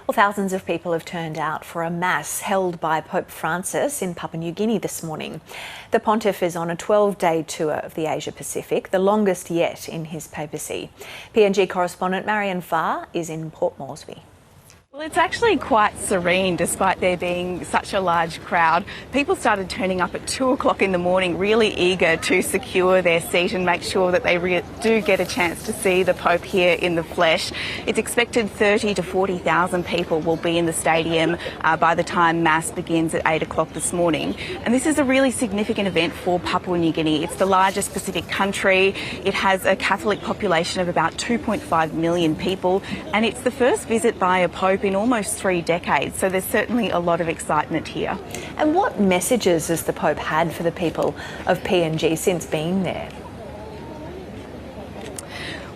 Well, thousands of people have turned out for a mass held by Pope Francis in Papua New Guinea this morning. The pontiff is on a 12-day tour of the Asia Pacific, the longest yet in his papacy. PNG correspondent Marian Faa is in Port Moresby. Well, it's actually quite serene despite there being such a large crowd. People started turning up at 2 o'clock in the morning, really eager to secure their seat and make sure that they do get a chance to see the Pope here in the flesh. It's expected 30 to 40,000 people will be in the stadium by the time Mass begins at 8 o'clock this morning. And this is a really significant event for Papua New Guinea. It's the largest Pacific country. It has a Catholic population of about 2.5 million people, and it's the first visit by a Pope in almost 3 decades, so there's certainly a lot of excitement here. And what messages has the Pope had for the people of PNG since being there?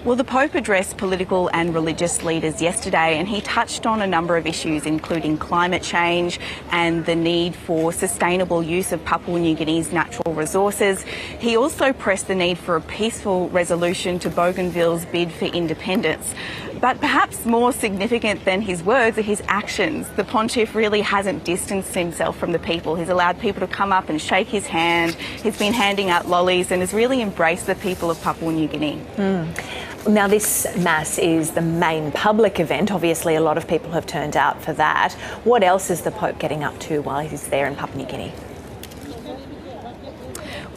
Well, the Pope addressed political and religious leaders yesterday, and he touched on a number of issues, including climate change and the need for sustainable use of Papua New Guinea's natural resources. He also pressed the need for a peaceful resolution to Bougainville's bid for independence. But perhaps more significant than his words are his actions. The pontiff really hasn't distanced himself from the people. He's allowed people to come up and shake his hand. He's been handing out lollies and has really embraced the people of Papua New Guinea. Now, this Mass is the main public event. Obviously, a lot of people have turned out for that. What else is the Pope getting up to while he's there in Papua New Guinea?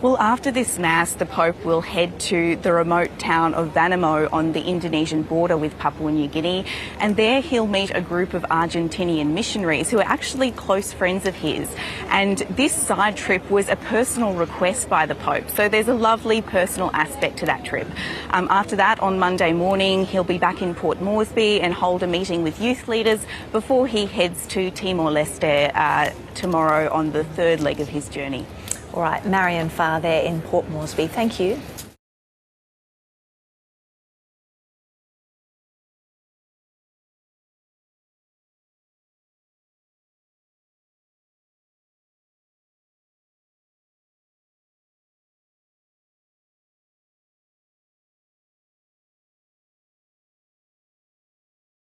Well, after this Mass, the Pope will head to the remote town of Vanimo on the Indonesian border with Papua New Guinea, and there he'll meet a group of Argentinian missionaries who are actually close friends of his. And this side trip was a personal request by the Pope, so there's a lovely personal aspect to that trip. After that, on Monday morning, he'll be back in Port Moresby and hold a meeting with youth leaders before he heads to Timor-Leste tomorrow on the third leg of his journey. All right, Marian Faa there in Port Moresby. Thank you.